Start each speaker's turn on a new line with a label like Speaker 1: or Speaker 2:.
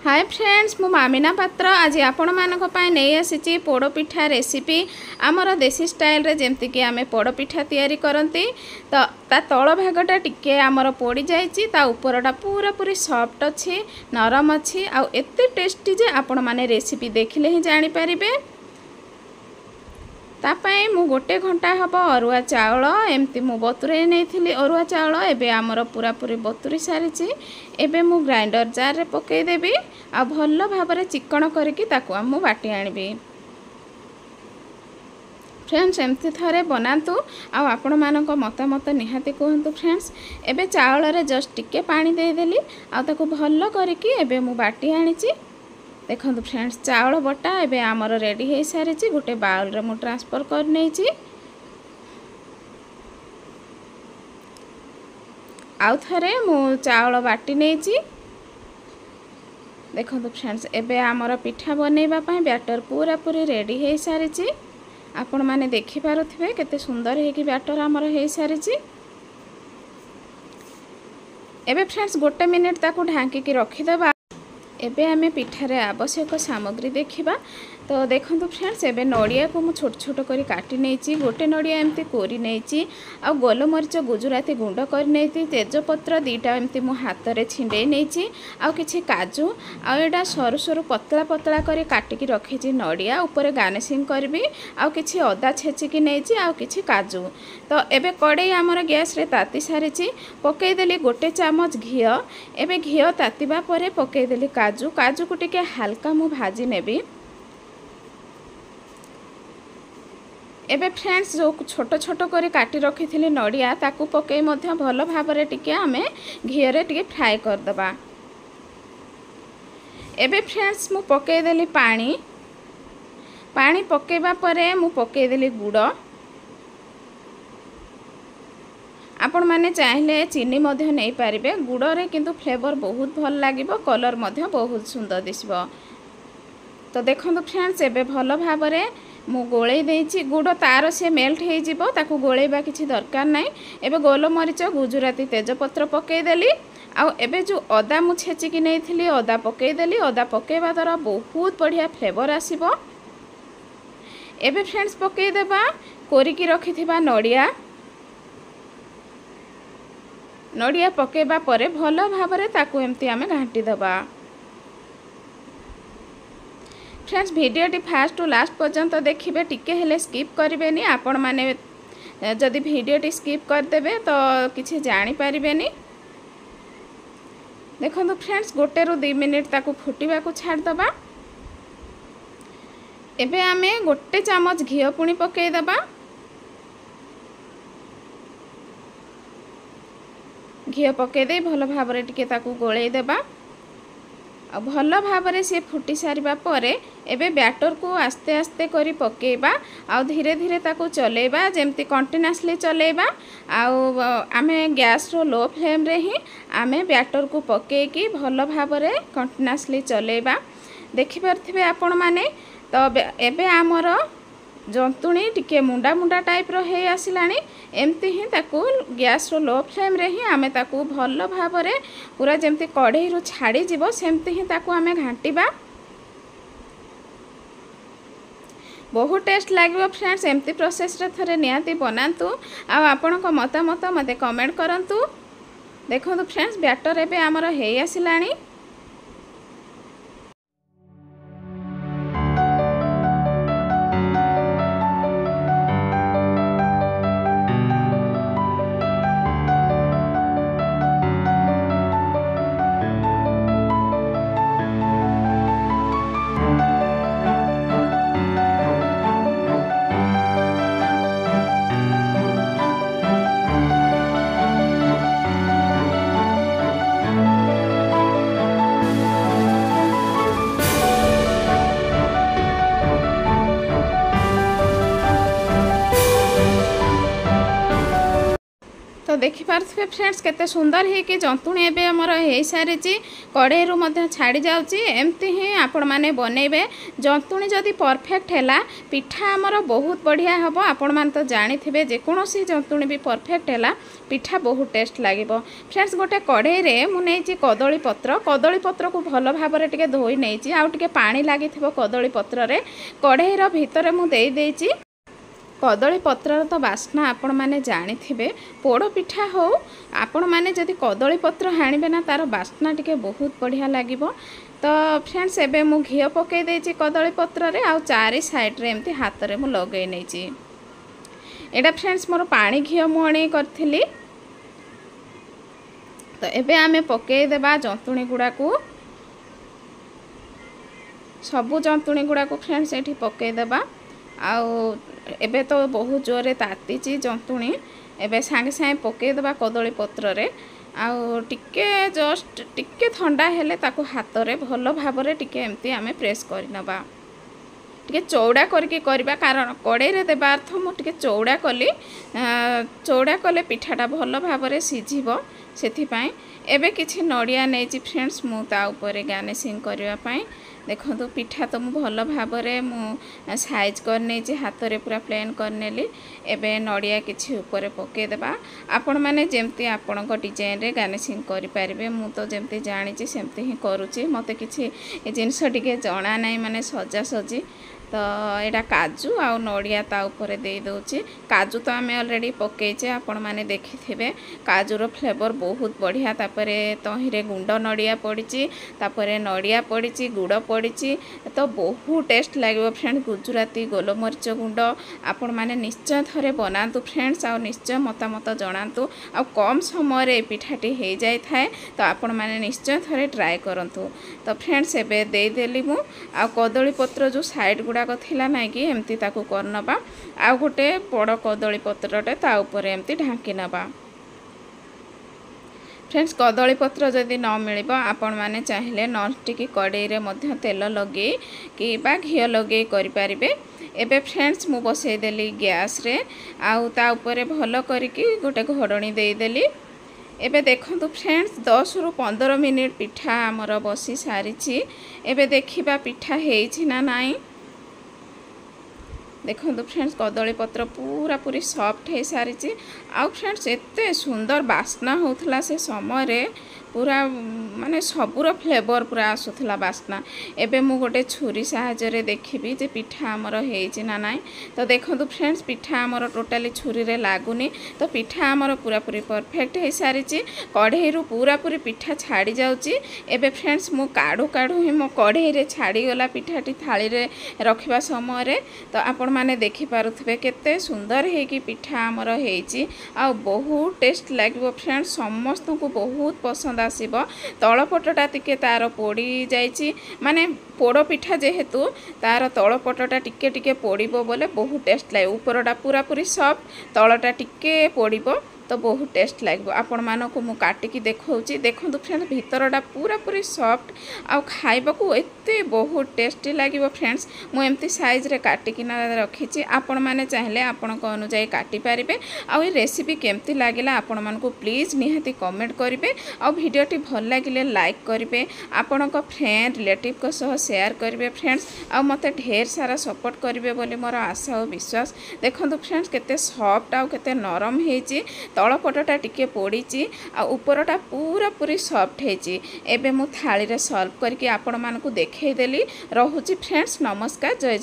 Speaker 1: Hi friends मु मामिना पात्र आज आपण मानक पय नै आसीची पोड़पिठा रेसिपी आमर देसी स्टाइल रे जेमति कि आमे पोड़पिठा तैयारी करंती तो ता तळ भागटा टिके आमर पोड़ी जाईची ता ऊपरटा पूरा पूरी सॉफ्ट अछि नरम अछि आ एते टेस्टी जे आपण माने रेसिपी देखिले ही जानि परिबे। तापाई मु गोटे घंटा हब अरुआ चाउल एमती मु बतुरे नहीं अरुआ चाउल एबे आमर पूरा पूरी बतुरी सारी एबे मु ग्राइंडर जार रे पकई देबी आ भल भाबरे चिकन करके ताकू मु बाटी आनिबी। फ्रेंड्स एमती थरे बनातु आ आपण मानक मतामत निहाती कहतु फ्रेंड्स। एबे चाउल रे जस्ट टिके पानी दे देली आ ताकू भल करके एबे मु बाटी आनिची। देखो फ्रेंड्स चाउल बटा एबे आमर रेडी हो सारी गोटे बाउल रे मु ट्रांसफर कर नहीं आउ थरे मु चाउल बाटी नहीं। देखो फ्रेंड्स एबे आमर पिठा बनैबा पई बैटर पूरा पूरी रेडी हो सारी आपण माने देखि पारुथिबे केते सुंदर हे कि बैटर आमर हो सारी। एबे फ्रेंड्स गोटे मिनिट ताकू ढांकी की रखी देबा। एबे आमे पिठारे आवश्यक सामग्री देखिबा। तो देखंतु फ्रेंड्स एबे नड़िया को मु छोट छोट करी काटी नेछि गोटे नड़िया एमती कोरी नेछि आ गोलमरीच गुजराती गुंड कर नेछि तेजपत्र दीटा एमती मु हाथ रे छिंडे नेछि आ किछि काजू आ एडा सरू सरू पतला पतला करी काटी की रखिछि नड़िया ऊपर गार्निशिंग करबी आ किछि अदा छेचि की नेछि आ किछि काजू। तो एबे कड़ाई हमर गैस रे ताती सारिछि पकई देली गोटे चामच घी एबे घी तातीबा परे पकई देली काजू काजू को टिके हल्का मु भाजी नेबी। एबे फ्रेंड्स जो छोट छोट करी काटी रखी थी नड़िया ताकू पकई मध्य भल भाबरे टिके आमे घी रे टिके फ्राई कर दबा। एबे फ्रेंड्स मु पकई देली पानी पानी पकेबा परे मु पकई देली गुड़ आपण माने चाहिले चीनी मध्य नहीं पारिबे गुड़ रे किंतु फ्लेवर बहुत भल लागिबो कलर मध्य बहुत सुंदर दिसबो। तो देखंतु फ्रेंड्स एबे भल भाबरे मु गोळेई देइछि गुड़ तार से मेल्ट हो जिवो ताकू गोळेबा किछि दरकार नाही। एबे गोलमरीच गुजराती तेजपत्र पकई देली आ एबे जो अदा मु छेचि कि नैथिली अदा पकई देली अदा पकेबा द्वारा बहुत बढ़िया फ्लेवर आसीबो। एबे फ्रेंड्स पकई देबा कोरिकी रखिथिबा नड़िया नड़िया पकेबा परे भल भाबरे ताकू एमती आमे घांटी दबा। फ्रेंड्स वीडियोटी फास्ट टू लास्ट पर्यंत देखिए टिके हेले स्किप करें आपण माने जदि वीडियोटी स्किप करदेबे तो किसी जानी पारिबेनी। देखो फ्रेंड्स गोटे रु 2 मिनिट ताकू फुटिबा को छाड़ दबा। एबे आमे गोटे चामच घी पुणी पकई दबा घी पकई दे भल भाबरे टिके ताकू गोळेई देबा आ भल भाबरे से फुटी सारिबा परे एबे बैटर को आस्ते आस्ते करी पकेबा आ धीरे धीरे ताकू चलेबा जेमती कंटिन्यूअसली चलेबा आ आमे गैस रो लो फ्लेम रे ही आमे बैटर को पके की भल भाबरे कंटिन्यूअसली चलेबा। देखि परथिबे आपण माने तो एबे आमर जंतुणी टिके मुंडा मुंडा टाइप रो हे आसिलानी एमती ही ताकू गैस रो लो फ्लेम रे ही आमे ताकू भल भाबरे पूरा जेमती कढ़ई रो छाड़ी जीवो सेमती ही ताकू आमे घांटीबा। बहुत टेस्ट लागिबो फ्रेंड्स एमती प्रोसेस रे थरे नियाती बनातु आ आपन को मतामत मते कमेंट करंतु। देखो फ्रेंड्स बैटर एबे आमर हे आसिलानी। देखिपे फ्रेंड्स केते सुंदर है कि जंतुणी एबे हमर हे सारी कड़े रु मध्य छाड़ी जाउची एमती ही आपण माने बनेबे जंतुणी जदी परफेक्ट हैला पिठा हमर बहुत बढ़िया हबो। आपण मान तो जानि थिबे जे कोनोसी जंतुणी भी परफेक्ट हैला पिठा बहुत टेस्ट लागिबो। फ्रेंड्स गोटे कड़े रे मु नेची कदली पत्र को भलो भाबरे टिके धोई नेची आ टिके पानी लागि थिबो कदली पत्र रे कड़े रो भीतर मु देई देची। कदली पत्र तो बास्ना आपण माने जानि थिबे पोड़ पिठा हो आपण माने जदि कदली पत्र हाणिबे ना तार बास्ना टिके बहुत बढ़िया लागिबो। तो फ्रेंड्स एबे मु घी पकई देची कदली पत्र रे आ चारि साइड रे एमती हाथ रे मु लगई नेची। एडा फ्रेंड्स मोर पानी घी मु अणे करथिली। तो एबे आमे पकई देबा जंतुणी गुडा को सबु जंतुणी गुडा को फ्रेंड्स एठी पकई देबा। आउ एबे तो बहुत जोरे तातीची जंतुणी एबे सांगे सांगे पकई देबा कदली पत्र रे आउ टिके जस्ट टिके ठंडा हेले ताको हाथ रे भलो भाबरे टिके एमती आमे प्रेस करि नबा। टिके चौड़ा करके करबा कारण कड़े रे देबा अर्थ मु टिके चौड़ा कली चौड़ा कले पिठाटा भलो भाबरे सिझिबो सेथि पई। एबे किछि नडिया नेची फ्रेंड्स मु ता ऊपर गार्निशिंग करबा पई देखो पिठा तो मु भलो भाबरे मु साइज कर नेची हाथ रे पूरा प्लेन कर नेली। एबे नडिया किछि ऊपर पके देबा आपण माने जेमती आपण को डिजाइन रे गार्निशिंग करि परिबे। मु तो जेमती जानिची सेमती ही करूची मते किछि ए जिंस टिके जणा नै माने सजा सजी। तो एटा काजू आ नडिया ता ऊपर दे दोची। काजू तो आमे ऑलरेडी पकेचे आपण माने देखिथिबे काजूर फ्लेवर बहुत बढ़िया। तापरे तहिरे गुंड नडिया पड़ीची तापरे नडिया पड़ीची गुड़ पड़ीची तो बहुत टेस्ट लागिबो फ्रेंड। गुजराती गोलमरीच गुंड आपण माने निश्चय थरे बनातु फ्रेंड्स आ निश्चय मतामत जणातु। आ कम समय रे पिठाटी हे जाय थाए तो आपण माने निश्चय थरे ट्राई करंतु। तो फ्रेंड्स एबे दे देली मु आ कदली पत्र जो साइड गुडा थिला नै कि एमती ताकू करनबा आ गोटे बड़ कदली पत्रटे ता ऊपर एमती ढांकी नबा। फ्रेंड्स कदली पत्र जदि न मिलिबो आपण माने चाहिले नॉनस्टिक कड़ाई रे मध्य तेल लगे कि बा घी लगे करि परिबे। एबे फ्रेंड्स मु बसई देली गैस रे आउ ता ऊपर भलो करिकि गोटे घोड़णी दे देली। एबे देखंतु फ्रेंड्स 10 रु 15 मिनिट पिठा हमर बसी सारिछि। एबे देखिबा पिठा हेछि ना नाही। देखो फ्रेंड्स कदली पत्र पूरा पूरी सॉफ्ट हो सारी। आउ फ्रेंड्स एते सुंदर बास्ना होथला से समय रे पूरा माने सबुर फ्लेवर पूरा आसुथला बास्ना। एबे मु गोटे छुरी साहाଯ୍य रे देखिबी जे पिठा हमर हेछि ना नाही। तो देखंतु फ्रेंड्स पिठा हमर टोटली छुरी रे लागुनी। तो पिठा हमर पूरा पूरी परफेक्ट हो सारी। कढ़ई रु पूरा पूरी पिठा छाड़ी जाउची। एबे फ्रेंड्स मु काढू काढू ही मो कढ़ई रे छाड़ी गला पिठाटी थाली रे रखिबा समय रे। तो आपण माने देखि पारुथबे केते सुंदर हे कि पिठा हमर हेछि आ बहुत टेस्ट लागिबो फ्रेंड्स। समस्त को बहुत पसंद आसीबो। तळपटटा टिके तार पोड़ी जाइछि माने पोड़ पिठा जेहेतु तार तळपटटा टिके टिके पोड़िबो बोले बहुत टेस्ट लागे। ऊपरटा पूरा पूरी सॉफ्ट तळटा टिके पोड़िबो तो बहुत टेस्ट लगे। आपण मानक मु काटिकी देखौची देखंतु फ्रेंड्स भीतरटा पूरा पूरी सॉफ्ट आ खाइबा को एते बहुत टेस्टी लागिबो फ्रेंड्स। मु एमती साइज रे काटिकी ना रखिची आपण माने चाहिले आपण को अनुसार काटि पारिबे। आ ए रेसिपी केमती लागिला आपण मानक प्लीज निहाती कमेंट करिवे। आ वीडियोटी भल लागिले लाइक करिवे आपण को फ्रेंड रिलेटिव को सह शेयर करिवे फ्रेंड्स। आ मते ढेर सारा सपोर्ट करिवे बोली मोर आशा और विश्वास। देखंतु फ्रेंड्स केते सॉफ्ट आ केते नरम हेची तळपटटा टिके पोड़ीची आ ऊपरटा पूरा पूरी सॉफ्ट हेची। एबे मु थाली रे सर्व करके आपण मानकु देखै देली। रहुची फ्रेंड्स नमस्कार जय जय।